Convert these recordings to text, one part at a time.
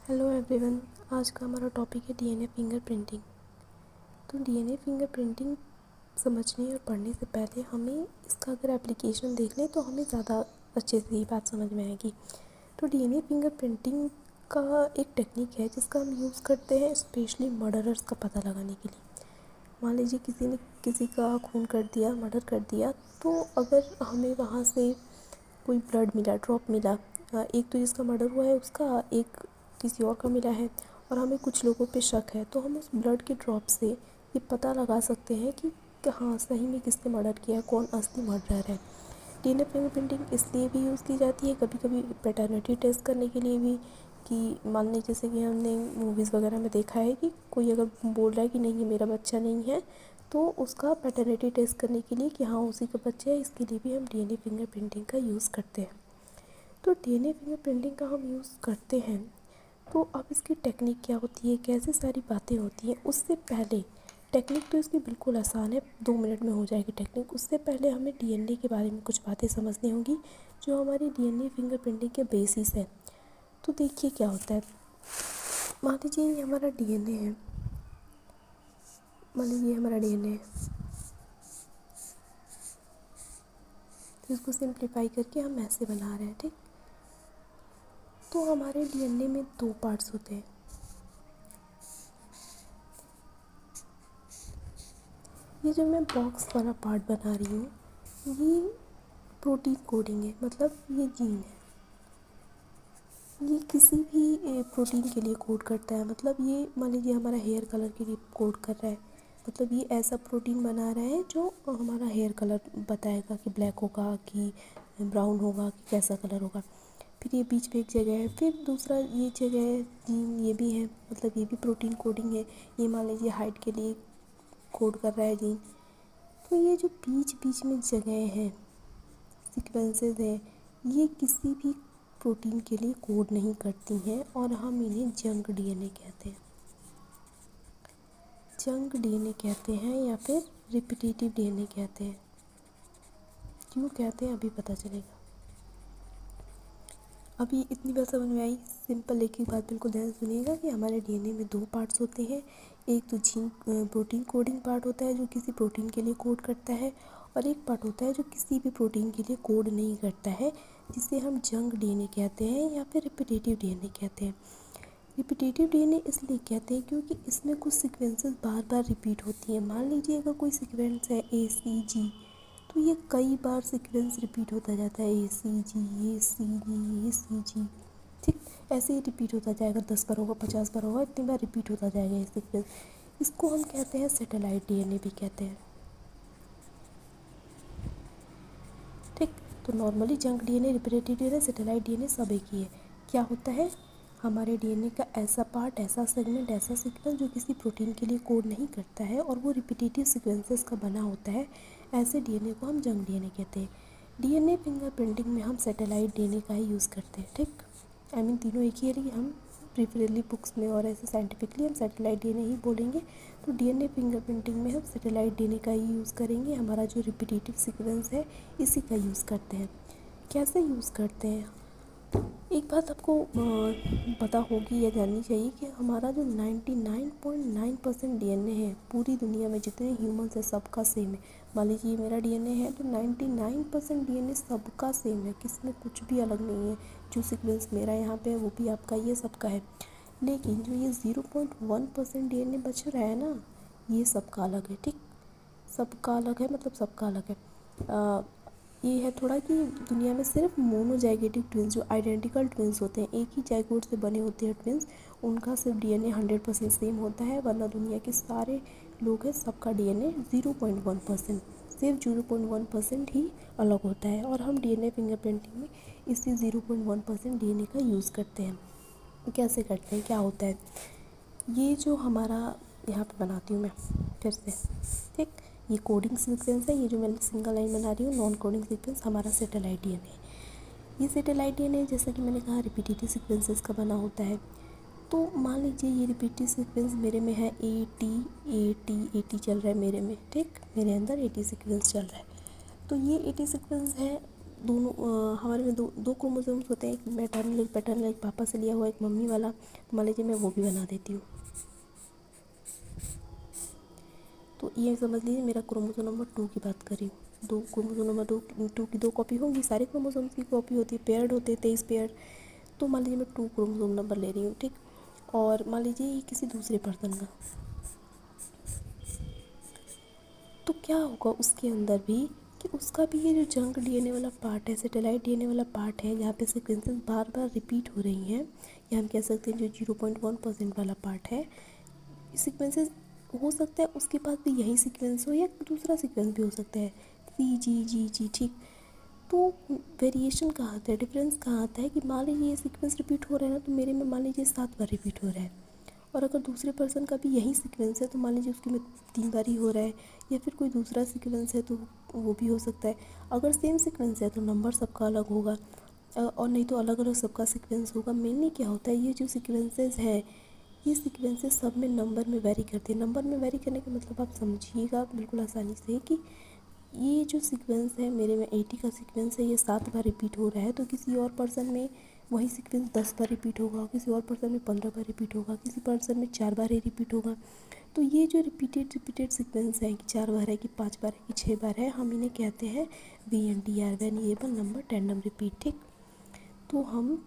Hello everyone. आज का हमारा टॉपिक है डीएनए फिंगरप्रिंटिंग। तो डीएनए फिंगरप्रिंटिंग समझने और पढ़ने से पहले हमें इसका अगर एप्लीकेशन देख लें तो हमें ज़्यादा अच्छे से ये बात समझ में आएगी। तो डीएनए फिंगरप्रिंटिंग का एक टेक्निक है जिसका हम यूज़ करते हैं स्पेशली मर्डरर्स का पता लगाने के लिए। मान लीजिए किसी ने किसी का खून कर दिया, मर्डर कर दिया, तो अगर हमें वहाँ से कोई ब्लड मिला, ड्रॉप मिला, एक तो जिसका मर्डर हुआ है उसका, एक किसी और का मिला है और हमें कुछ लोगों पे शक है, तो हम उस ब्लड के ड्रॉप से ये पता लगा सकते हैं कि हाँ सही में किसने मर्डर किया है, कौन असली मर्डरर है। डीएनए फिंगरप्रिंटिंग इसलिए भी यूज़ की जाती है कभी कभी पैटर्निटी टेस्ट करने के लिए भी, कि मान लीजिए जैसे कि हमने मूवीज़ वगैरह में देखा है कि कोई अगर बोल रहा है कि नहीं ये मेरा बच्चा नहीं है, तो उसका पैटर्निटी टेस्ट करने के लिए कि हाँ उसी का बच्चा है, इसके लिए भी हम डीएनए फिंगरप्रिंटिंग का यूज़ करते हैं। तो डीएनए फिंगरप्रिंटिंग का हम यूज़ करते हैं, तो अब इसकी टेक्निक क्या होती है, कैसे सारी बातें होती हैं, उससे पहले टेक्निक तो इसकी बिल्कुल आसान है, 2 मिनट में हो जाएगी टेक्निक। उससे पहले हमें डीएनए के बारे में कुछ बातें समझनी होंगी जो हमारी डीएनए फिंगरप्रिंटिंग के बेसिस है। तो देखिए क्या होता है। मान लीजिए ये हमारा डीएनए है, मान लीजिए हमारा डीएनए है, तो इसको सिंप्लीफाई करके हम ऐसे बना रहे हैं, ठीक। तो हमारे डीएनए में 2 पार्ट्स होते हैं। ये जो मैं बॉक्स वाला पार्ट बना रही हूँ ये प्रोटीन कोडिंग है, मतलब ये जीन है, ये किसी भी प्रोटीन के लिए कोड करता है। मतलब ये मान लीजिए हमारा हेयर कलर के लिए कोड कर रहा है, मतलब ये ऐसा प्रोटीन बना रहा है जो हमारा हेयर कलर बताएगा कि ब्लैक होगा कि ब्राउन होगा कि कैसा कलर होगा। फिर ये बीच में एक जगह है, फिर दूसरा ये जगह है जीन, ये भी है, मतलब ये भी प्रोटीन कोडिंग है। ये मान लीजिए हाइट के लिए कोड कर रहा है जीन। तो ये जो बीच बीच में जगह है, सीक्वेंसेस है, ये किसी भी प्रोटीन के लिए कोड नहीं करती हैं और हम इन्हें जंक डीएनए कहते हैं। जंक डीएनए कहते हैं या फिर रिपीटेटिव डीएनए कहते हैं। क्यों कहते हैं अभी पता चलेगा। अभी इतनी बात समझ में आई। सिंपल एक ही बात बिल्कुल ध्यान से सुनिएगा कि हमारे डीएनए में 2 पार्ट्स होते हैं। एक तो जीन प्रोटीन कोडिंग पार्ट होता है जो किसी प्रोटीन के लिए कोड करता है, और एक पार्ट होता है जो किसी भी प्रोटीन के लिए कोड नहीं करता है, जिसे हम जंक डीएनए कहते हैं या फिर रिपीटेटिव डीएनए कहते हैं। रिपीटेटिव डीएनए इसलिए कहते हैं क्योंकि इसमें कुछ सीक्वेंसेस बार बार रिपीट होती हैं। मान लीजिए अगर कोई सीक्वेंस है ACG, तो ये कई बार सीक्वेंस रिपीट होता जाता है, ACG ACG ACG, ठीक। ऐसे ही रिपीट होता जाएगा, 10 बार होगा, 50 बार होगा, इतनी बार रिपीट होता जाएगा ये सीक्वेंस। इसको हम कहते हैं सैटेलाइट डीएनए भी कहते हैं, ठीक। तो normally junk DNA, repetitive DNA, satellite DNA सब एक ही है। क्या होता है, हमारे डीएनए का ऐसा पार्ट, ऐसा सेगमेंट, ऐसा सीक्वेंस जो किसी प्रोटीन के लिए कोड नहीं करता है और वो रिपीटेटिव सीक्वेंसेस का बना होता है, ऐसे डीएनए को हम जंक डीएनए कहते हैं। डीएनए फिंगरप्रिंटिंग में हम सैटेलाइट डीएनए का ही यूज़ करते हैं, ठीक। आई मीन तीनों एक ही है, लेकिन हम प्रिफरेबली बुक्स में और ऐसे साइंटिफिकली हम सैटेलाइट डीएनए ही बोलेंगे। तो डीएनए फिंगरप्रिंटिंग में हम सैटेलाइट डीएनए का ही यूज़ करेंगे। हमारा जो रिपीटेटिव सीक्वेंस है इसी का यूज़ करते हैं। कैसे यूज़ करते हैं, एक बात आपको पता होगी या जाननी चाहिए कि हमारा जो 99.9% डीएनए है पूरी दुनिया में जितने ह्यूमंस है सबका सेम है। मान लीजिए ये मेरा डीएनए है तो 99% डीएनए सबका सेम है, किसमें कुछ भी अलग नहीं है। जो सीक्वेंस मेरा यहाँ पे है वो भी आपका, ये सबका है। लेकिन जो ये 0.1% डीएनए बच रहा है ना, ये सबका अलग है, ठीक। सबका अलग है, मतलब सबका अलग है। ये है थोड़ा कि दुनिया में सिर्फ मोनोजाइगेटिक ट्विंस, जो आइडेंटिकल ट्विंस होते हैं, एक ही जाइगोट से बने होते हैं ट्विंस, उनका सिर्फ डीएनए 100% सेम होता है। वरना दुनिया के सारे लोग हैं सबका डीएनए 0.1%, सिर्फ 0.1% ही अलग होता है। और हम डीएनए फिंगरप्रिंटिंग में इसी 0.1% डीएनए का यूज़ करते हैं। कैसे करते हैं, क्या होता है, ये जो हमारा यहाँ पे बनाती हूँ मैं फिर से, ठीक। ये कोडिंग सीक्वेंस है, ये जो मैं सिंगल लाइन बना रही हूँ नॉन कोडिंग सीक्वेंस हमारा सैटेलाइट डीएनए। ये सैटेलाइट डीएनए जैसा कि मैंने कहा रिपीटेटिव सीक्वेंसेस का बना होता है। तो मान लीजिए ये रिपीटेटिव सीक्वेंस मेरे में है 80 चल रहा है मेरे में, ठीक। मेरे अंदर 80 सीक्वेंस चल रहा है। तो ये 80 सीक्वेंस है दोनों हमारे में दो दो क्रोमोसोम्स होते हैं, एक मैटरनल एक पैटर्नल, एक पापा से लिया हुआ एक मम्मी वाला। तो मान लीजिए मैं वो भी बना देती हूँ। तो ये समझ लीजिए मेरा क्रोमोसोम नंबर 2 की बात कर रही हूँ। दो क्रोमोसोम नंबर 2 की 2 कॉपी होंगी, सारे क्रोमोसोम्स की कॉपी होती है, पेयर्ड होते हैं 23 पेयर। तो मान लीजिए मैं 2 क्रोमोसोम नंबर ले रही हूँ, ठीक। और मान लीजिए ये किसी दूसरे पर्सन का, तो क्या होगा उसके अंदर भी कि उसका भी ये जो जंक डीएनए वाला पार्ट है, सैटेलाइट डीएनए वाला पार्ट है, जहाँ पे सीक्वेंसेस बार बार रिपीट हो रही हैं, या हम कह सकते हैं जो 0.1% वाला पार्ट है, सीक्वेंसेस हो सकता है उसके पास भी यही सीक्वेंस हो या दूसरा सीक्वेंस भी हो सकता है, CGGG, ठीक। तो वेरिएशन कहाँ आता है, डिफरेंस कहाँ आता है कि मान लीजिए ये सीक्वेंस रिपीट हो रहा है ना, तो मेरे में मान लीजिए 7 बार रिपीट हो रहा है, और अगर दूसरे पर्सन का भी यही सीक्वेंस है तो मान लीजिए उसके में 3 बार ही हो रहा है, या फिर कोई दूसरा सीक्वेंस है तो वो भी हो सकता है। अगर सेम सीक्वेंस है तो नंबर सबका अलग होगा, और नहीं तो अलग अलग सबका सीक्वेंस होगा। मेनली क्या होता है, ये जो सीक्वेंसेस है, ये सीक्वेंसेस सब में नंबर में वेरी करते हैं। नंबर में वेरी करने का मतलब आप समझिएगा बिल्कुल आसानी से कि ये जो सीक्वेंस है मेरे में 80 का सीक्वेंस है, ये 7 बार रिपीट हो रहा है, तो किसी और पर्सन में वही सीक्वेंस 10 बार रिपीट होगा, किसी और पर्सन में 15 बार रिपीट होगा, किसी पर्सन में 4 बार ही रिपीट होगा। तो ये जो रिपीटेड सीक्वेंस है कि 4 बार है कि 5 बार है कि 6 बार है, हम इन्हें कहते हैं VNTR, variable number tandem repeat, ठीक। तो हम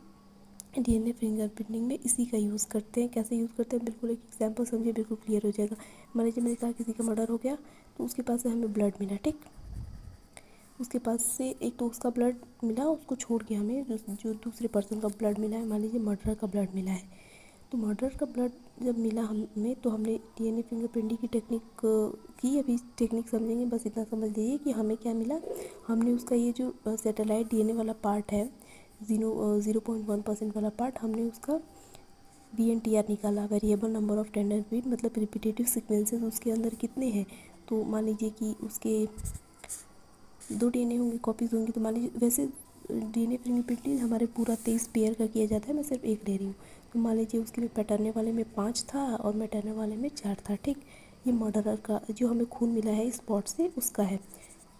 डीएनए फिंगरप्रिंटिंग में इसी का यूज़ करते हैं। कैसे यूज़ करते हैं, बिल्कुल एक एग्जांपल समझिए, बिल्कुल क्लियर हो जाएगा। मान लीजिए मैंने कहा किसी का मर्डर हो गया, तो उसके पास से हमें ब्लड मिला, ठीक। उसके पास से एक तो उसका ब्लड मिला, उसको छोड़ के हमें जो दूसरे पर्सन का ब्लड मिला है, मान लीजिए मर्डर का ब्लड मिला है। तो मर्डर का ब्लड जब मिला हमें, तो हमने डीएनए फिंगरप्रिंटिंग की टेक्निक की। अभी टेक्निक समझेंगे, बस इतना समझ लीजिए कि हमें क्या मिला। हमने उसका ये जो सैटेलाइट डीएनए वाला पार्ट है, 0.1% वाला पार्ट, हमने उसका VNTR निकाला, variable number of tender repeat, मतलब रिपीटेटिव सीक्वेंसेस उसके अंदर कितने हैं। तो मान लीजिए कि उसके 2 डीएनए होंगे, कॉपीज़ होंगी, तो मान लीजिए वैसे डीएनए फिंगरप्रिंटिंग हमारे पूरा 23 पेयर का किया जाता है, मैं सिर्फ एक ले रही हूँ। तो मान लीजिए उसके में पैटर्नल वाले में 5 था और मैटर्नल वाले में 4 था, ठीक। ये मर्डरर का जो हमें खून मिला है स्पॉट से, उसका है,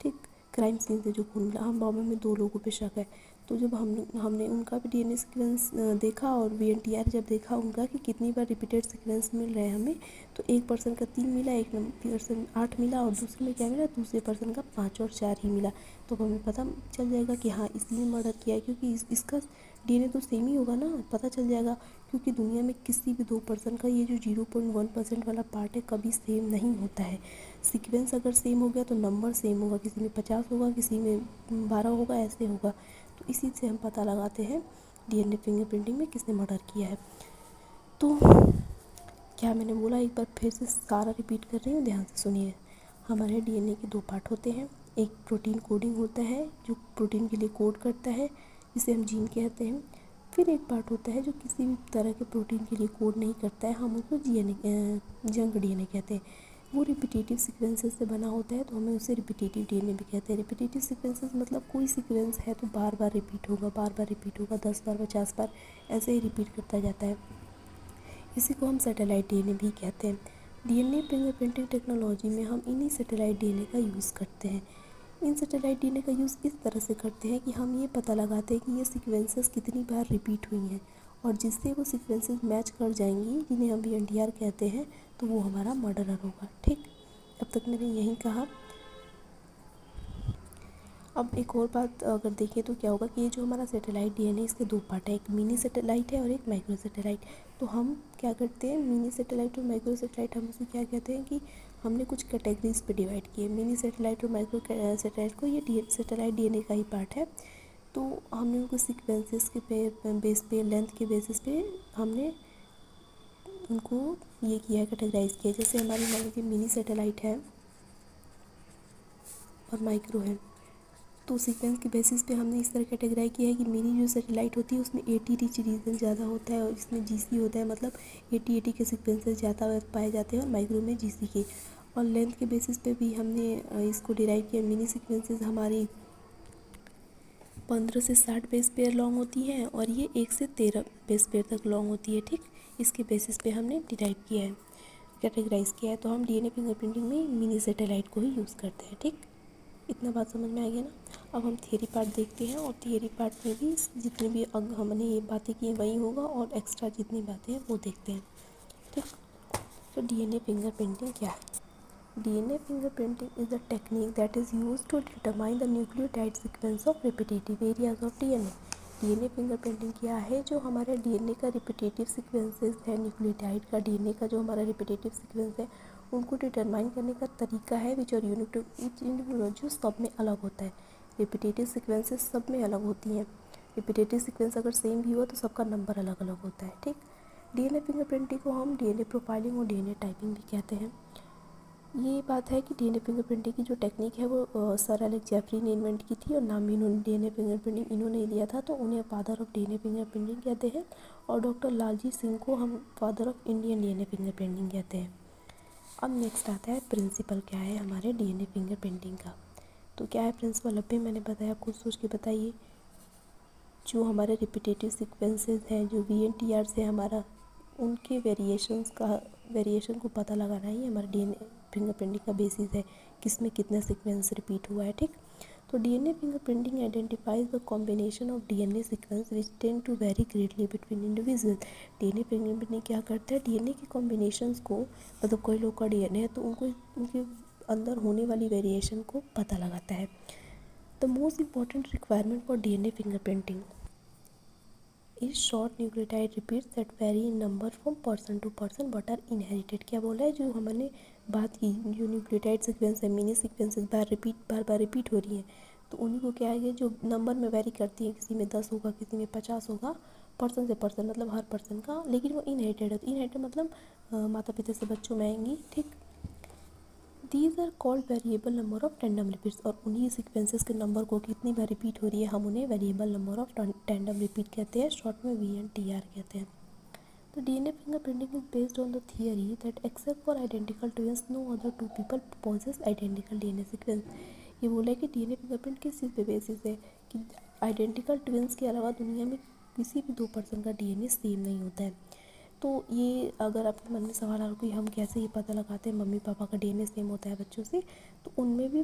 ठीक। क्राइम सीन से जो खून मिला, हम बॉम्बे में 2 लोगों पे शक है। तो जब हमने उनका भी डीएनए सीक्वेंस देखा और VNTR जब देखा उनका कि कितनी बार रिपीटेड सीक्वेंस मिल रहे हैं हमें, तो एक पर्सन का 3 मिला, एक पर्सन 8 मिला, और दूसरे में क्या मिला, दूसरे पर्सन का 5 और 4 ही मिला। तो हमें पता चल जाएगा कि हाँ इसने मर्डर किया है, क्योंकि इसका डीएनए तो सेम ही होगा ना, पता चल जाएगा। क्योंकि दुनिया में किसी भी 2 पर्सन का ये जो 0.1% वाला पार्ट है कभी सेम नहीं होता है। सीक्वेंस अगर सेम हो गया तो नंबर सेम होगा, किसी में 50 होगा, किसी में 12 होगा, ऐसे होगा। तो इसी से हम पता लगाते हैं डीएनए फिंगरप्रिंटिंग में किसने मर्डर किया है। तो क्या मैंने बोला, एक बार फिर से सारा रिपीट कर रही हूँ, ध्यान से सुनिए। हमारे डीएनए के 2 पार्ट होते हैं, एक प्रोटीन कोडिंग होता है जो प्रोटीन के लिए कोड करता है, जिसे हम जीन कहते हैं। फिर एक पार्ट होता है जो किसी भी तरह के प्रोटीन के लिए कोड नहीं करता है, हम उसको जंक डीएनए कहते हैं। वो रिपीटेटिव सीक्वेंसेस से बना होता है, तो हमें उसे रिपीटेटिव डीएनए भी कहते हैं। रिपीटेटिव सीक्वेंसेस मतलब कोई सीक्वेंस है तो बार बार रिपीट होगा, बार बार रिपीट होगा, 10 बार 50 बार ऐसे ही रिपीट करता जाता है। इसी को हम सैटेलाइट डीएनए भी कहते हैं। डीएनए फिंगरप्रिंटिंग टेक्नोलॉजी में हम इन्हीं सैटेलाइट डीएनए का यूज़ करते हैं। इन सैटेलाइट डीएनए का यूज़ इस तरह से करते हैं कि हम ये पता लगाते हैं कि ये सीक्वेंसेस कितनी बार रिपीट हुई हैं, और जिससे वो सीक्वेंसेस मैच कर जाएंगी, जिन्हें हम VNTR कहते हैं, तो वो हमारा मर्डरर होगा, ठीक। अब तक मैंने यही कहा। अब एक और बात अगर देखें तो क्या होगा कि ये जो हमारा सैटेलाइट डीएनए, इसके 2 पार्ट है, एक मिनी सैटेलाइट है और एक माइक्रो सैटेलाइट। तो हम क्या करते हैं, मिनी सैटेलाइट और माइक्रो सैटेलाइट, हम उसे क्या कहते हैं कि हमने कुछ कैटेगरीज पे डिवाइड किए। मिनी सैटेलाइट और माइक्रो सैटेलाइट को, ये सैटेलाइट डीएनए का ही पार्ट है। तो हमने उनको सीक्वेंसेस के बेस पे, लेंथ के बेसिस पे हमने उनको ये किया है, कैटेगराइज किया। जैसे हमारी मान लीजिए मिनी सैटेलाइट है और माइक्रो है, तो सीक्वेंस के बेसिस पे हमने इस तरह कैटेगराइज किया है कि मिनी जो सैटेलाइट होती है उसमें 80 रिच रीजन ज़्यादा होता है, और इसमें GC होता है, मतलब 80 के सीक्वेंसेस ज़्यादा पाए जाते हैं, और माइक्रो में GC के। और लेंथ के बेसिस पे भी हमने इसको डिराइव किया। मिनी सीक्वेंसेस हमारी 15 से 60 बेस पेयर लॉन्ग होती हैं, और ये 1 से 13 बेस पेयर तक लॉन्ग होती है, ठीक। इसके बेसिस पे हमने डिराइव किया है, कैटेगराइज किया है। तो हम डीएनए फिंगरप्रिंटिंग में मिनी सैटेलाइट को ही यूज़ करते हैं, ठीक। इतना बात समझ में आ गया ना। अब हम थियरी पार्ट देखते हैं, और थियरी पार्ट में भी जितनी भी हमने ये बातें की हैं वही होगा, और एक्स्ट्रा जितनी बातें हैं वो देखते हैं, ठीक। तो डीएनए फिंगरप्रिंटिंग क्या है? DNA fingerprinting is a technique that is used to determine the nucleotide sequence of repetitive areas of DNA. DNA fingerprinting क्या है? जो हमारे DNA का रिपीटेटिव सीक्वेंसेस है, न्यूक्लियोटाइड का DNA का जो हमारा रिपीटेटिव सीक्वेंस है उनको डिटरमाइन करने का तरीका है, which are unique to each individual, जो सब में अलग होता है। रिपीटेटिव सीक्वेंसेस सब में अलग होती हैं। रिपीटेटिव सीक्वेंस अगर सेम भी हो तो सबका नंबर अलग अलग होता है, ठीक। DNA फिंगरप्रिंटिंग को हम DNA प्रोफाइलिंग और DNA टाइपिंग भी कहते हैं। ये बात है कि डीएनए फिंगरप्रिंटिंग की जो टेक्निक है वो सर एलेक्स जेफरी ने इन्वेंट की थी, और नाम भी इन्होंने डीएनए फिंगरप्रिंटिंग इन्होंने लिया था, तो उन्हें फादर ऑफ डीएनए फिंगरप्रिंटिंग कहते हैं। और डॉक्टर लालजी सिंह को हम father of Indian DNA fingerprinting कहते हैं। अब नेक्स्ट आता है प्रिंसिपल क्या है हमारे डीएनए फिंगरप्रिंटिंग का। तो क्या है प्रिंसिपल? अभी मैंने बताया, खुद सोच के बताइए। जो हमारे रिपीटेटिव सीक्वेंसेस हैं, जो VNTR से हमारा, उनके वेरिएशन को पता लगाना ही हमारा डीएनए फिंगरप्रिंटिंग का बेसिस है, किसमें कितना सीक्वेंस रिपीट हुआ है, ठीक। तो DNA fingerprinting identifies the combination of DNA sequence which tend to vary greatly between individual. DNA fingerprinting क्या करता है? डीएनए के कॉम्बिनेशंस को, मतलब कोई लोग का डीएनए है तो उनके अंदर होने वाली वेरिएशन को पता लगाता है। The most important requirement for DNA fingerprinting is short nucleotide repeats that vary in number from person to person but are inherited. क्या बोला है? जो हमने बात की, जो न्यूक्लियोटाइड सीक्वेंस है, मिनी सीक्वेंसेस बार बार रिपीट हो रही हैं, तो उन्हीं को क्या है, जो नंबर में वेरी करती है, किसी में 10 होगा, किसी में 50 होगा, पर्सन से पर्सन, मतलब हर पर्सन का, लेकिन वो इनहेरिटेड है। तो इनहेरिटेड मतलब माता पिता से बच्चों में आएंगी, ठीक। These are called variable number of tandem repeats, और उन्हीं सीक्वेंसेस के नंबर को कितनी बार रिपीट हो रही है हम उन्हें variable number of tandem repeat कहते हैं, शॉर्ट में VNTR कहते हैं। तो DNA fingerprinting is based on the theory that except for identical twins no other two people possess identical DNA sequence. ये बोला है कि डीएनए फिंगरप्रिंट किस चीज़ पे बेसिस है कि आइडेंटिकल ट्विंस के अलावा दुनिया में किसी भी 2 पर्सन का डीएनए सेम नहीं होता है। तो ये अगर आपके मन में सवाल आ रहा कि हम कैसे ये पता लगाते हैं मम्मी पापा का डीएनए सेम होता है बच्चों से, तो उनमें भी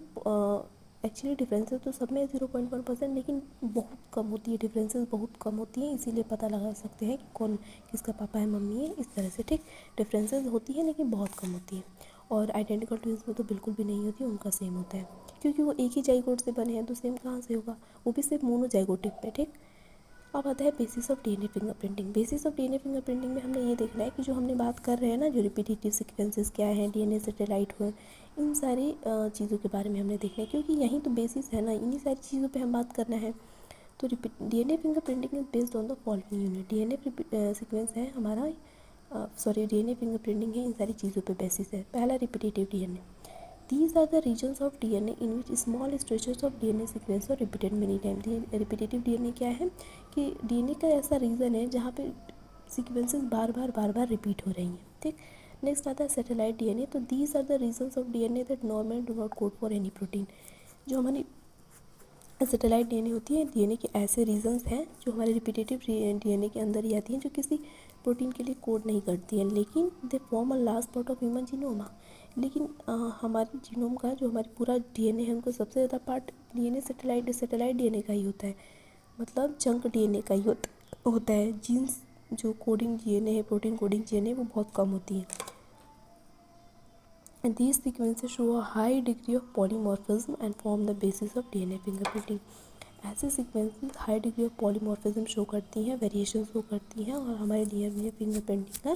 एक्चुअली डिफरेंसेस तो सब में 0.1%, लेकिन बहुत कम होती है, डिफरेंसेस बहुत कम होती हैं, इसीलिए पता लगा सकते हैं कि कौन किसका पापा है मम्मी है, इस तरह से, ठीक। डिफरेंसेस होती है लेकिन बहुत कम होती है। और आइडेंटिकल ट्विंस में तो बिल्कुल भी नहीं होती, उनका सेम होता है, क्योंकि वो एक ही जाइगोट से बने हैं, तो सेम कहाँ से होगा, वो भी सिर्फ मोनोजाइगोटिक पे, ठीक। अब आता है basis of DNA fingerprinting. Basis of DNA fingerprinting में हमने ये देखना है कि जो हमने बात कर रहे हैं ना, जो रिपीटेटिव सीक्वेंसेस क्या है, डीएनए सैटेलाइट हो, इन सारी चीज़ों के बारे में हमने देखना है, क्योंकि यही तो बेसिस है ना, इन्हीं सारी चीज़ों पे हम बात करना है। तो DNA fingerprinting is based on the following unit. DNA sequence है हमारा, डीएनए फिंगरप्रिंटिंग है इन सारी चीज़ों पे बेसिस है। पहला repetitive DNA. These are the regions of DNA in which small stretches of DNA sequence are repeated many times. Repetitive DNA क्या है कि DNA का ऐसा रीजन है जहाँ पे सीक्वेंसेस बार बार रिपीट हो रही हैं, ठीक। नेक्स्ट आता है सैटेलाइट DNA। तो these are the regions of DNA that normally do not code for any protein. जो हमारी सैटेलाइट डीएनए होती है, डीएनए के ऐसे रीजन्स हैं जो हमारे रिपीटेटिव डीएनए के अंदर ही आती हैं, जो किसी प्रोटीन के लिए कोड नहीं करती हैं, लेकिन they form a large part of human genome. लेकिन हमारे जीनोम का जो हमारी पूरा डीएनए है, उनको सबसे ज़्यादा पार्ट डीएनए सैटेलाइट डीएनए का ही होता है, मतलब जंक डीएनए का ही होता है। जीन्स जो कोडिंग डीएनए है, प्रोटीन कोडिंग डीएनए, वो बहुत कम होती है। And these sequences show a high degree of polymorphism and form the basis of DNA fingerprinting. ऐसे sequences high degree of polymorphism show करती हैं, वेरिएशन शो करती हैं, और हमारे डीएनए फिंगरप्रिंटिंग का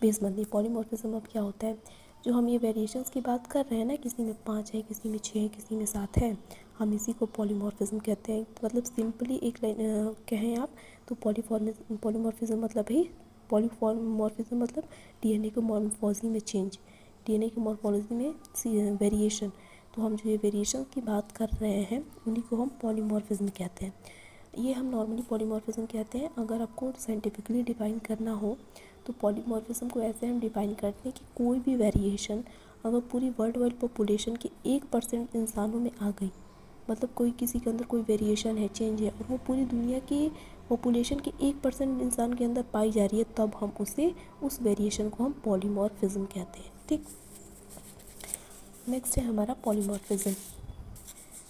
बेस बनती है। पॉलीमॉर्फिज्म अब क्या होता है? जो हम ये वेरिएशंस की बात कर रहे हैं ना, किसी में 5 है, किसी में 6 है, किसी में 7 है, हम इसी को पॉलीमॉर्फिज्म कहते हैं। मतलब सिंपली एक लाइन कहें आप तो पॉलीमॉर्फिज्म मतलब ही पॉलीमॉर्फिज्म मतलब डीएनए को मॉर्फोलॉजी में चेंज, डीएनए की मॉर्फोलॉजी में वेरिएशन। तो हम जो ये वेरिएशन की बात कर रहे हैं उन्हीं को हम पॉलीमॉर्फिज्म कहते हैं। ये हम नॉर्मली पॉलीमॉर्फिज्म कहते हैं। अगर आपको साइंटिफिकली डिफाइन करना हो तो पॉलीमॉर्फिज्म को ऐसे हम डिफाइन करते हैं कि कोई भी वेरिएशन अगर पूरी वर्ल्ड वाइड पॉपुलेशन के 1% इंसानों में आ गई, मतलब कोई किसी के अंदर कोई वेरिएशन है, चेंज है, और वो पूरी दुनिया की पॉपुलेशन के 1% इंसान के अंदर पाई जा रही है, तब हम उस वेरिएशन को हम पॉलीमॉर्फिज्म कहते हैं, ठीक। नेक्स्ट है हमारा पॉलीमॉर्फिज्म।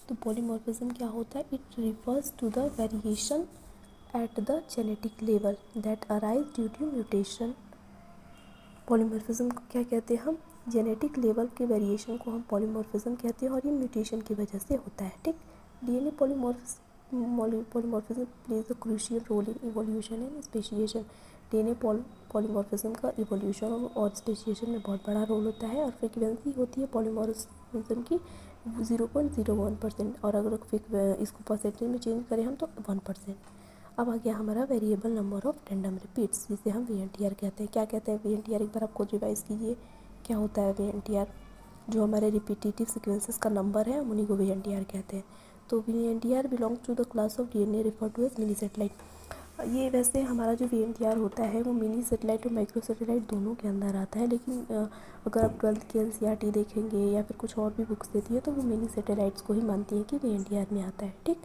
तो पॉलीमॉर्फिज्म क्या होता है? It refers to the variation at the genetic level that arise due to mutation. Polymorphism को क्या कहते हैं हम? जेनेटिक लेवल के वेरिएशन को हम पॉलीमॉर्फिज्म कहते हैं और ये म्यूटेशन की वजह से होता है। ठीक, DNA polymorphism plays a crucial role in evolution and speciation. DNA polymorphism का इवोल्यूशन और स्पेशिएशन में बहुत बड़ा रोल होता है और फ्रीक्वेंसी होती है पॉलीमॉर्फिज्म की 0.01% और अगर इसको परसेंटेज में चेंज करें हम तो 1%। अब आ गया हमारा variable number of random repeats, जिसे हम VNTR कहते हैं। क्या कहते हैं VNTR? एक बार आपको रिवाइज कीजिए, क्या होता है VNTR? जो हमारे रिपीटेटिव सीक्वेंसेस का नंबर है उन्हीं को VNTR कहते हैं। तो VNTR belongs to the class of DNA refer to as mini satellite. ये वैसे हमारा जो VNTR होता है वो मिनी सेटेलाइट और माइक्रो सेटेलाइट दोनों के अंदर आता है, लेकिन अगर आप 12th की NCERT देखेंगे या फिर कुछ और भी बुक्स देती है तो वो मिनी सेटेलाइट्स को ही मानती है कि VNTR में आता है। ठीक,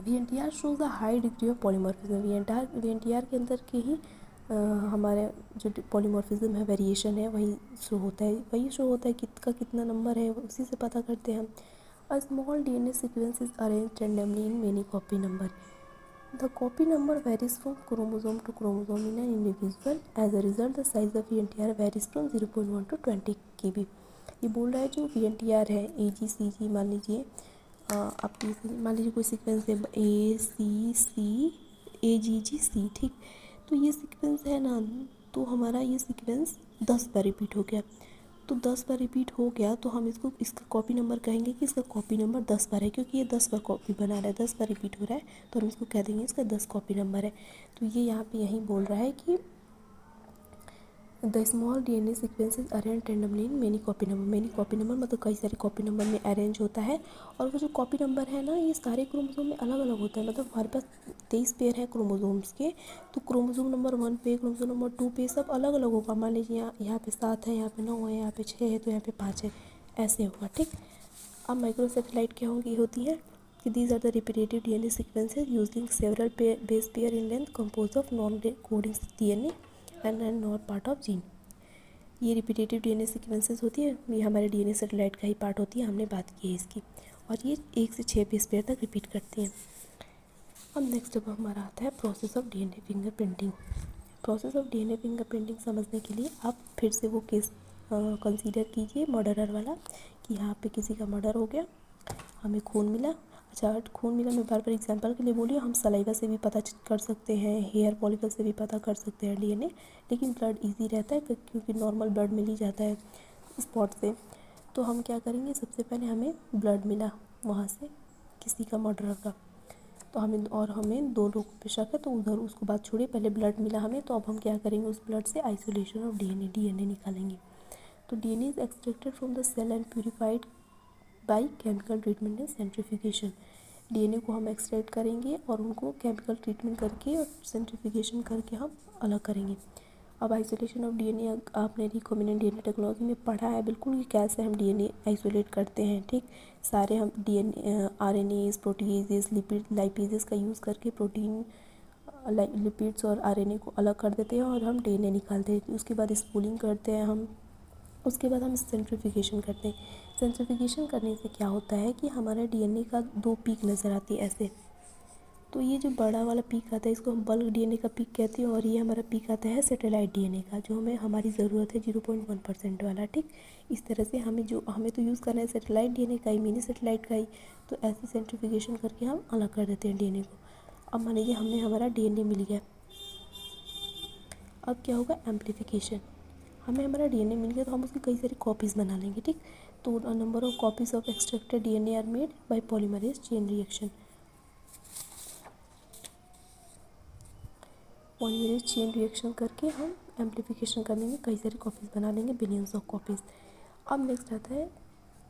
VNTR shows a high degree of polymorphism. VNTR के अंदर के ही हमारे जो पॉलीमॉर्फिज्म है, वेरिएशन है, वही शो होता है कितना नंबर है उसी से पता करते हैं हम। A small DNA sequence is arranged randomly in many copy number. The copy number varies from chromosome to chromosome in an individual. As a result the size of VNTR varies from 0.1 to 20 KB। ये बोल रहा है जो VNTR है AGCG, मान लीजिए आप मान लीजिए कोई सीक्वेंस है ACC AGGC। ठीक, तो ये सीक्वेंस है ना, तो हमारा ये सीक्वेंस 10 बार रिपीट हो गया। तो 10 बार रिपीट हो गया तो हम इसका कॉपी नंबर कहेंगे कि इसका कॉपी नंबर 10 बार है, क्योंकि ये 10 बार कॉपी बना रहा है, 10 बार रिपीट हो रहा है, तो हम इसको कह देंगे इसका 10 कॉपी नंबर है। तो ये यहाँ पे यही बोल रहा है कि the small DNA sequences arrange randomly in many copy number मतलब कई सारे कॉपी नंबर में अरेंज होता है। और वो जो कॉपी नंबर है ना, ये सारे क्रोमोसोम में अलग अलग होता है। मतलब हमारे पास 23 पेयर है क्रोमोसोम्स के, तो क्रोमोसोम नंबर 1 पे, क्रोमोसोम नंबर 2 पे सब अलग अलग होगा। मान लीजिए यहाँ पे 7 है, यहाँ पे 9 है, यहाँ पे 6 है, तो यहाँ पे 5 है, ऐसे होगा। ठीक, अब माइक्रो सेटेलाइट क्या होती है कि these are the repetitive DNA sequences using several base pair in length compose of non coding DNA and not part of gene. ये रिपीटेटिव DNA सीक्वेंसेस होती है, ये हमारे DNA सेटेलाइट का ही पार्ट होती है, हमने बात की है इसकी, और ये 1 से 6 बेस पेयर तक रिपीट करती हैं। अब नेक्स्ट अब हमारा आता है process of DNA fingerprinting. Process of DNA fingerprinting समझने के लिए आप फिर से वो केस कंसीडर कीजिए मर्डरर वाला, कि यहाँ पे किसी का मर्डर हो गया, हमें खून मिला। अच्छा, खून मिला मैं बार बार एग्जांपल के लिए बोली, हम सलाइवा से भी पता कर सकते हैं, हेयर फॉलिकल से भी पता कर सकते हैं DNA, लेकिन ब्लड इजी रहता है क्योंकि नॉर्मल ब्लड मिल ही जाता है स्पॉट से। तो हम क्या करेंगे, सबसे पहले हमें ब्लड मिला वहाँ से किसी का मर्डर का, तो हमें 2 लोगों पे शक है, तो उधर उसको बात छोड़िए, पहले ब्लड मिला हमें, तो अब हम क्या करेंगे, उस ब्लड से आइसोलेशन ऑफ DNA निकालेंगे। तो DNA is extracted from the cell and purified by chemical treatment and centrifugation. DNA को हम एक्सट्रैक्ट करेंगे और उनको केमिकल ट्रीटमेंट करके और सेंट्रीफ्यूगेशन करके हम अलग करेंगे। अब आइसोलेशन ऑफ DNA आपने रिकॉम्बिनेंट DNA टेक्नोलॉजी में पढ़ा है बिल्कुल कि कैसे हम DNA आइसोलेट करते हैं। ठीक, सारे हम DNA RNAs प्रोटीजेस लाइपेजेस का यूज़ करके प्रोटीन लिपिड्स और RNA को अलग कर देते हैं और हम DNA निकालते हैं। उसके बाद स्पूलिंग करते हैं हम, उसके बाद हम सेंट्रीफ्यूगेशन करते हैं। सेंट्रीफ्यूगेशन करने से क्या होता है कि हमारा DNA का 2 पीक नज़र आती है ऐसे। तो ये जो बड़ा वाला पीक आता है इसको हम बल्क DNA का पीक कहते हैं, और ये हमारा पीक आता है सैटेलाइट DNA का, जो हमारी ज़रूरत है 0.1% वाला। ठीक, इस तरह से हमें तो यूज़ करना है सैटेलाइट DNA का ही, मिनी सैटेलाइट का ही, तो ऐसे सेंट्रीफ्यूगेशन करके हम अलग कर देते हैं DNA को। अब मान लीजिए हमारा DNA मिल गया, अब क्या होगा, एम्प्लीफिकेशन। हमारा DNA मिल गया तो हम उसकी कई सारी कॉपीज़ बना लेंगे। ठीक, तो number of copies of extracted DNA are made by polymerase chain reaction. Polymerase chain reaction करके हम एम्प्लीफिकेशन कर लेंगे, कई सारी कॉपीज़ बना लेंगे, बिलियंस ऑफ कॉपीज़। अब नेक्स्ट आता है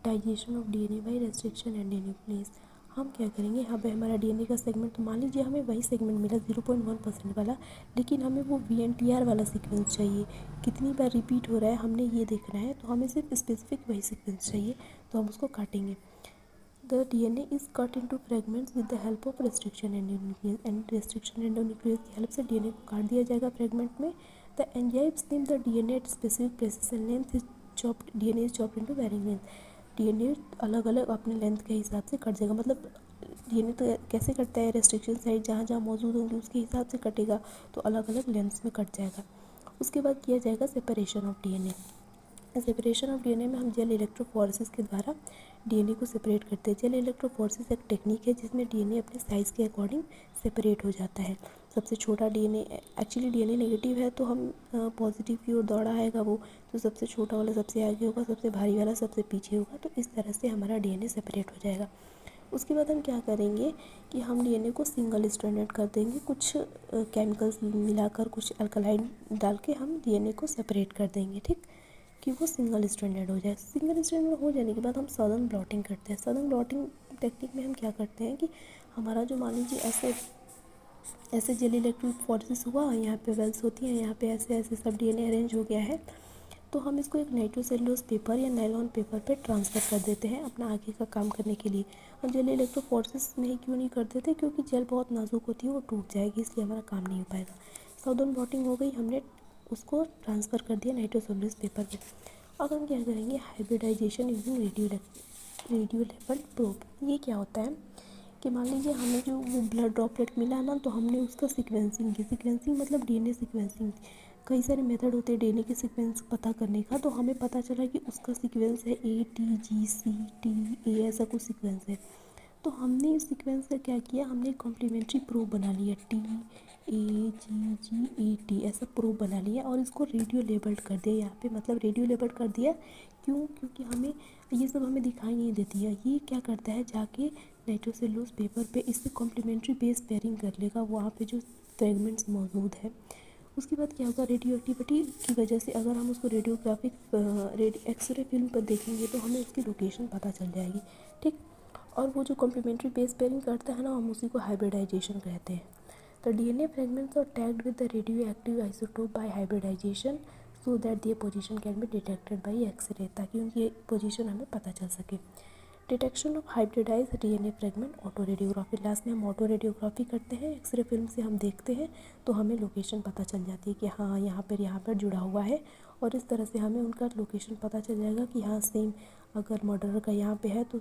digestion of DNA by restriction and nucleus. हम क्या करेंगे, यहाँ पे हमारा DNA का सेगमेंट, तो मान लीजिए हमें वही सेगमेंट मिला 0.1% वाला, लेकिन हमें वो VNTR वाला सीक्वेंस चाहिए, कितनी बार रिपीट हो रहा है हमने ये देखना है, तो हमें सिर्फ स्पेसिफिक वही सीक्वेंस चाहिए, तो हम उसको काटेंगे। The DNA is cut into fragments with the help of restriction endonuclease, and restriction endonuclease की हेल्प से DNA को काट दिया जाएगा फ्रेगमेंट में। The enzymes snip the DNA at specific places and length is chopped, DNA is chopped into varying length। DNA अलग अलग अपने लेंथ के हिसाब से कट जाएगा। मतलब डीएनए तो कैसे कटता है, रेस्ट्रिक्शन साइट जहाँ जहाँ मौजूद होंगी उसके हिसाब से कटेगा, तो अलग अलग लेंथ्स में कट जाएगा। उसके बाद किया जाएगा separation of DNA. Separation of DNA में हम जेल इलेक्ट्रोफोरेसिस के द्वारा डीएनए को सेपरेट करते हैं। जेल इलेक्ट्रोफोरेसिस एक टेक्निक है जिसमें डीएनए अपने साइज़ के अकॉर्डिंग सेपरेट हो जाता है। सबसे छोटा डीएनए, एक्चुअली डीएनए नेगेटिव है तो हम पॉजिटिव की ओर दौड़ा आएगा वो, तो सबसे छोटा वाला सबसे आगे होगा, सबसे भारी वाला सबसे पीछे होगा। तो इस तरह से हमारा डीएनए सेपरेट हो जाएगा। उसके बाद हम क्या करेंगे कि हम डीएनए को सिंगल स्ट्रैंडेड कर देंगे। कुछ केमिकल्स मिलाकर, कुछ अल्कलाइन डाल के हम डीएनए को सेपरेट कर देंगे, ठीक, कि वो सिंगल स्ट्रैंडेड हो जाए। सिंगल स्ट्रैंडेड हो जाने के बाद हम सदर्न ब्लॉटिंग करते हैं। सदर्न ब्लॉटिंग टेक्निक में हम क्या करते हैं कि हमारा जो, मान लीजिए ऐसे जेल इलेक्ट्रोफोरेसिस हुआ, यहाँ पे वेल्स होती हैं, यहाँ पे ऐसे ऐसे सब डीएनए अरेंज हो गया है, तो हम इसको एक नाइट्रोसेलुलोज पेपर या नायलॉन पेपर पे ट्रांसफ़र कर देते हैं अपना आगे का काम करने के लिए। हम जेल इलेक्ट्रोफोरेसिस में क्यों नहीं कर देते, क्योंकि जेल बहुत नाजुक होती है, वो टूट जाएगी, इसलिए हमारा काम नहीं हो पाएगा। सदर्न ब्लॉटिंग हो गई, हमने उसको ट्रांसफ़र कर दिया नाइट्रोसेलुलोज पेपर पे। अब हम क्या करेंगे, hybridization using radio level probe. ये क्या होता है कि मान लीजिए हमें जो वो ब्लड ड्रॉपलेट मिला ना, तो हमने उसका सीक्वेंसिंग की। सीक्वेंसिंग मतलब डीएनए सीक्वेंसिंग। कई सारे मेथड होते हैं डीएनए के सीक्वेंस पता करने का, तो हमें पता चला कि उसका सीक्वेंस है ATGCT, ऐसा कुछ सीक्वेंस है। तो हमने इस सीक्वेंस का क्या किया, हमने कॉम्प्लीमेंट्री प्रोब बना लिया, TAGGAT ऐसा प्रोब बना लिया और इसको रेडियो लेबल्ड कर दिया यहाँ पे। मतलब रेडियो लेबल्ड कर दिया क्यों, क्योंकि हमें ये सब हमें दिखाई नहीं देती है। ये क्या करता है, जाके नाइट्रोसेलुलोज पेपर पे इससे कॉम्प्लीमेंट्री बेस पेयरिंग कर लेगा वहाँ पे जो फ्रेगमेंट्स मौजूद है। उसके बाद क्या होगा, रेडियो एक्टिविटी की वजह से अगर हम उसको रेडियोग्राफिक एक्सरे फिल्म पर देखेंगे तो हमें उसकी लोकेशन पता चल जाएगी, ठीक। और वो जो कॉम्प्लीमेंट्री बेस पेयरिंग करता है ना, हम उसी को हाइब्रिडाइजेशन कहते हैं। तो DNA fragments are tagged with the radio active isotope by hybridization so that their position can be detected by X ray, ताकि उनकी पोजीशन हमें पता चल सके। Detection of hybridize DNA fragment, auto radiography. Last में हम ऑटो रेडियोग्राफी करते हैं, एक्सरे फिल्म से हम देखते हैं तो हमें लोकेशन पता चल जाती है कि हाँ यहाँ पर जुड़ा हुआ है, और इस तरह से हमें उनका लोकेशन पता चल जाएगा कि हाँ सेम, अगर मर्डर का यहाँ पे है तो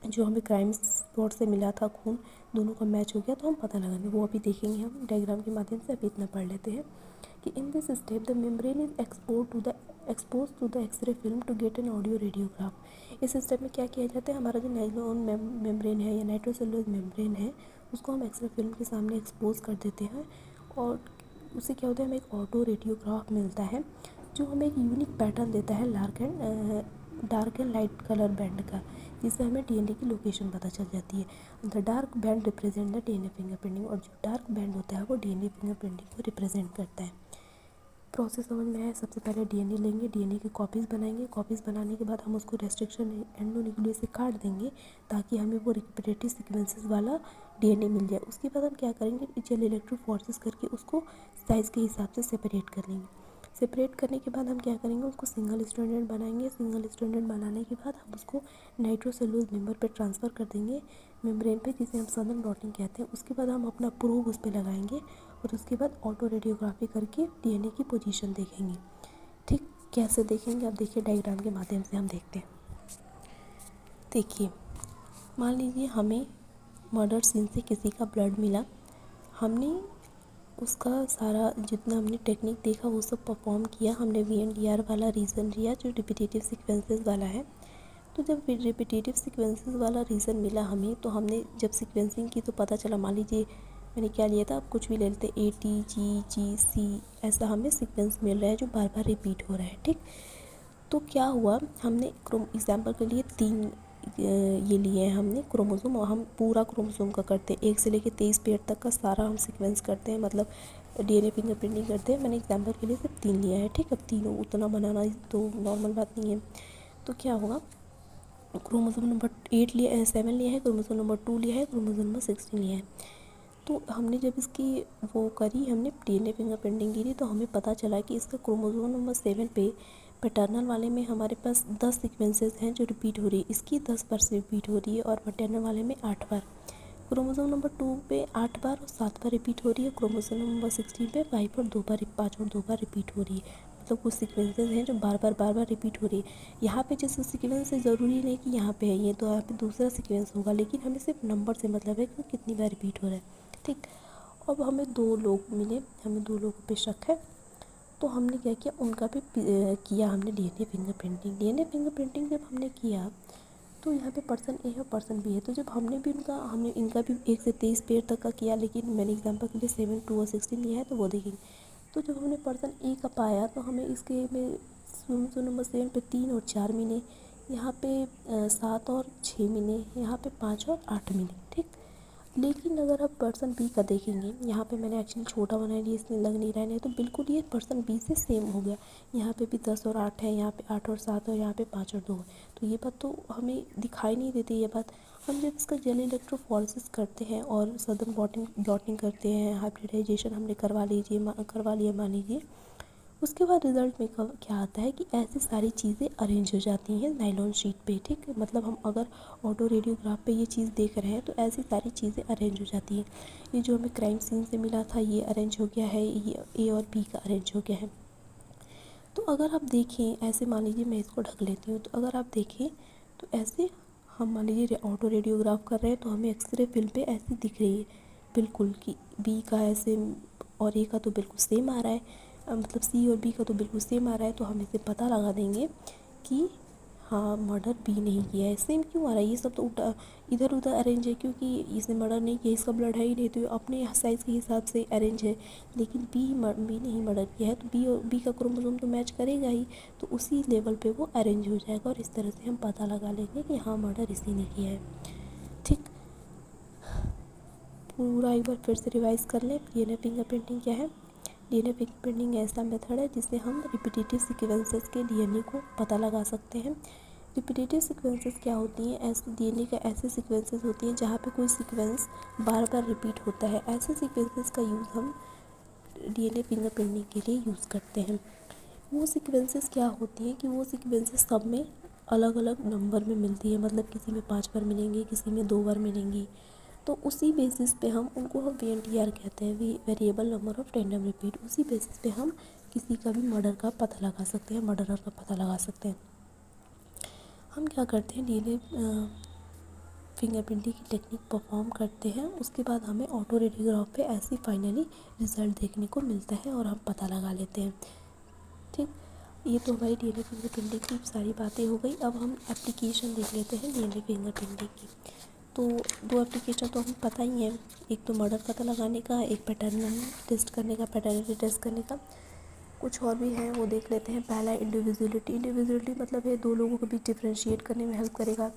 जो हमें क्राइम स्पॉट से मिला था खून, दोनों का मैच हो गया तो हम पता लगाएंगे। वो अभी देखेंगे हम डायग्राम के माध्यम से। अभी इतना पढ़ लेते हैं कि in this step the membrane is expose to the X ray film to get an audio radiograph. इस स्टेप में क्या किया जाता है, हमारा जो नाइलोन मेम्ब्रेन है या नाइट्रोसेलुलोज मेम्ब्रेन है, उसको हम एक्सरे फिल्म के सामने एक्सपोज कर देते हैं, और उससे क्या होता है, हमें एक ऑटो रेडियोग्राफ मिलता है जो हमें एक यूनिक पैटर्न देता है dark and light colour band का, जिससे हमें डीएनए की लोकेशन पता चल जाती है। The dark band represent the DNA fingerprinting, और जो डार्क बैंड होता है वो डीएनए फिंगरप्रिंटिंग को रिप्रेजेंट करता है। प्रोसेस समझ में आया। सबसे पहले डीएनए लेंगे, डीएनए की कॉपीज़ बनाएंगे, कॉपीज़ बनाने के बाद हम उसको रेस्ट्रिक्शन एंडोन्यूक्लियस से काट देंगे ताकि हमें वो रिपीटेटिव सीक्वेंसेस वाला डीएनए मिल जाए। उसके बाद हम क्या करेंगे, जेल इलेक्ट्रोफोरेसिस करके उसको साइज़ के हिसाब से सेपरेट कर लेंगे। सेपरेट करने के बाद हम क्या करेंगे, उसको सिंगल स्ट्रैंडेड बनाएंगे। सिंगल स्ट्रैंडेड बनाने के बाद हम उसको नाइट्रोसेलुलोज मेम्बर पे ट्रांसफ़र कर देंगे, मेम्ब्रेन पे, जिसे हम सदर्न ब्लॉटिंग कहते हैं। उसके बाद हम अपना प्रोब उस पर लगाएंगे और उसके बाद ऑटो रेडियोग्राफी करके डीएनए की पोजीशन देखेंगे, ठीक। कैसे देखेंगे, अब देखिए डायग्राम के माध्यम से हम देखते हैं। देखिए, मान लीजिए हमें मर्डर सीन से किसी का ब्लड मिला, हमने उसका सारा जितना हमने टेक्निक देखा वो सब परफॉर्म किया, हमने VNDR वाला रीज़न लिया जो रिपीटेटिव सीक्वेंसेस वाला है। तो जब रिपीटेटिव सीक्वेंसेस वाला रीज़न मिला हमें, तो हमने जब सीक्वेंसिंग की तो पता चला, मान लीजिए मैंने क्या लिया था, आप कुछ भी ले लेते, ATGGC, ऐसा हमें सीक्वेंस मिल रहा है जो बार बार रिपीट हो रहा है, ठीक। तो क्या हुआ, हमने एग्जाम्पल के लिए 3 ये लिए हैं हमने क्रोमोसोम, और हम पूरा क्रोमोसोम का करते हैं, 1 से लेकर 23 पेयर तक का सारा हम सीक्वेंस करते हैं, मतलब डीएनए फिंगरप्रिंटिंग करते हैं। मैंने एग्जाम्पल के लिए सिर्फ 3 लिया है, ठीक। अब तीनों उतना बनाना तो नॉर्मल बात नहीं है। तो क्या होगा, क्रोमोसोम नंबर 7 लिया है, क्रोमोसोम नंबर 2 लिया है, क्रोमोसोम नंबर 16 लिया है। तो हमने जब इसकी वो करी, हमने डीएनए फिंगरप्रिंटिंग की थी, तो हमें पता चला कि इसका क्रोमोसोम नंबर 7 पे पैटर्नल वाले में हमारे पास 10 सीक्वेंसेस हैं जो रिपीट हो रही है, इसकी 10 बार से रिपीट हो रही है, और मैटरनल वाले में 8 बार। क्रोमोसोम नंबर 2 पे 8 बार और 7 बार रिपीट हो रही है, क्रोमोसोम नंबर 16 पे 5 और 2 बार रिपीट हो रही है। मतलब कुछ सीक्वेंसेस हैं जो बार बार रिपीट हो रही है। यहाँ पे जैसे सीक्वेंस है, ज़रूरी नहीं कि यहाँ पे है ये, तो यहाँ पे दूसरा सीक्वेंस होगा, लेकिन हमें सिर्फ नंबर से मतलब है कि कितनी बार रिपीट हो रहा है। ठीक, अब हमें 2 लोग मिले, हमें 2 लोगों पे शक है, तो हमने क्या किया, उनका भी किया हमने डीएनए फिंगरप्रिंटिंग। डीएनए फिंगरप्रिंटिंग जब हमने किया तो यहाँ पे पर्सन ए है, पर्सन बी है, तो जब हमने भी हमने इनका भी 1 से 23 पेड़ तक का किया, लेकिन मैंने एग्जांपल के लिए 7, 2 और 16 लिया है, तो वो देखेंगे। तो जब हमने पर्सन ए का पाया तो हमें इसके में नंबर 7 पे 3 और 4 मिले, यहाँ पे 7 और 6 मिले, यहाँ पे 5 और 8 मिले। ठीक, लेकिन अगर आप पर्सन बी का देखेंगे, यहाँ पे मैंने एक्चुअली छोटा बना लिया, इसलिए लग नहीं रहा है, नहीं तो बिल्कुल ये पर्सन बी से सेम हो गया। यहाँ पे भी 10 और 8 है, यहाँ पे 8 और 7 और यहाँ पे 5 और 2 है। तो ये बात तो हमें दिखाई नहीं देती ये बात। हम जब इसका जेल इलेक्ट्रोफोरेसिस करते हैं और सदर्न ब्लॉटिंग करते हैं, हाइब्रिडाइजेशन हमने करवा लिया मान लीजिए, उसके बाद रिज़ल्ट में क्या आता है कि ऐसी सारी चीज़ें अरेंज हो जाती हैं नायलॉन शीट पे। ठीक, मतलब हम अगर ऑटो रेडियोग्राफ पे ये चीज़ देख रहे हैं तो ऐसी सारी चीज़ें अरेंज हो जाती हैं। ये जो हमें क्राइम सीन से मिला था ये अरेंज हो गया है, ये ए और बी का अरेंज हो गया है। तो अगर आप देखें ऐसे, मान लीजिए मैं इसको ढक लेती हूँ, तो अगर आप देखें तो ऐसे हम मान लीजिए ऑटो रेडियोग्राफ कर रहे हैं तो हमें एक्सरे फिल्म पे ऐसी दिख रही है बिल्कुल कि बी का ऐसे और ए का तो बिल्कुल सेम आ रहा है, मतलब सी और बी का तो बिल्कुल सेम आ रहा है, तो हम इसे पता लगा देंगे कि हाँ मर्डर बी नहीं किया है। सेम क्यों आ रहा है, ये सब तो उल्टा इधर उधर अरेंज है, क्योंकि इसने मर्डर नहीं किया, इसका ब्लड है ही नहीं, तो ये अपने साइज़ के हिसाब से अरेंज है। लेकिन बी नहीं मर्डर किया है, तो बी और बी का क्रोमोसोम तो मैच करेगा ही, तो उसी लेवल पे वो अरेंज हो जाएगा और इस तरह से हम पता लगा लेंगे कि हाँ मर्डर इसी ने किया है। ठीक, पूरा एक बार फिर से रिवाइज कर लें। डीएनए फिंगरप्रिंटिंग क्या है? डीएनए फिंगरप्रिंटिंग ऐसा मेथड है जिससे हम रिपीटेटिव सीक्वेंसेस के डीएनए को पता लगा सकते हैं। रिपीटेटिव सीक्वेंसेस क्या होती हैं? ऐसे डीएनए का ऐसे सीक्वेंसेस होती हैं जहाँ पे कोई सीक्वेंस बार बार रिपीट होता है। ऐसे सीक्वेंसेस का यूज़ हम डीएनए फिंगरप्रिंटिंग के लिए यूज़ करते हैं। वो सीक्वेंसेस क्या होती हैं कि वो सीक्वेंसेस सब में अलग अलग नंबर में मिलती है, मतलब किसी में 5 बार मिलेंगी, किसी में 2 बार मिलेंगी। तो उसी बेसिस पे हम उनको VNTR कहते हैं, variable number of random repeat. उसी बेसिस पे हम किसी का भी मर्डर का पता लगा सकते हैं, मर्डरर का पता लगा सकते हैं। हम क्या करते हैं, डीएनए फिंगरप्रिंटिंग की टेक्निक परफॉर्म करते हैं, उसके बाद हमें ऑटो रेडियोग्राफ पे ऐसी फाइनली रिज़ल्ट देखने को मिलता है और हम पता लगा लेते हैं। ठीक, ये तो हमारी डीएनए फिंगरप्रिंटिंग की सारी बातें हो गई। अब हम एप्लीकेशन देख लेते हैं डीएनए फिंगरप्रिंटिंग की। तो 2 एप्लीकेशन तो हमें पता ही है, एक तो मर्डर पता लगाने का, एक पैटर्नल टेस्ट करने का, पैटर्निटी टेस्ट करने का। कुछ और भी हैं, वो देख लेते हैं। पहला इंडिविजुअलिटी। इंडिविजुअलिटी मतलब है 2 लोगों को भी डिफ्रेंशिएट करने में हेल्प करेगा,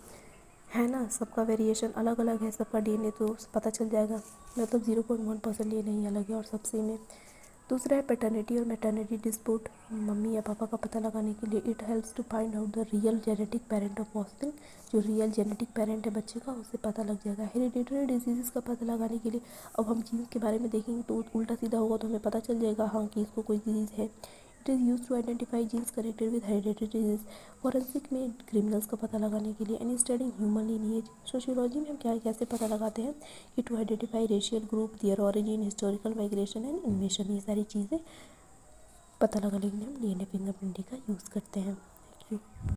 है ना। सबका वेरिएशन अलग अलग है, सबका डीएनए तो पता चल जाएगा, मतलब 0.1% ये नहीं अलग है और सब सेम है। दूसरा है पैटर्निटी और मैटर्निटी डिस्प्यूट। मम्मी या पापा का पता लगाने के लिए it helps to find out the real genetic parent of offspring. जो रियल जेनेटिक पेरेंट है बच्चे का, उससे पता लग जाएगा। हेरिडिटरी डिजीज़ का पता लगाने के लिए अब हम जीन्स के बारे में देखेंगे तो उल्टा सीधा होगा, तो हमें पता चल जाएगा हाँ कि इसको कोई डिजीज़ है। It is use to identify genes connected with hereditary disease. Forensic में क्रिमिनल्स का पता लगाने के लिए। And studying human lineage. Sociology में हम कैसे पता लगाते हैं कि to identify racial group, their origin, historical migration and invasion. ये सारी चीज़ें पता लगाने के लिए हम डीएनए फिंगरप्रिंटिंग का यूज़ करते हैं। Thank you.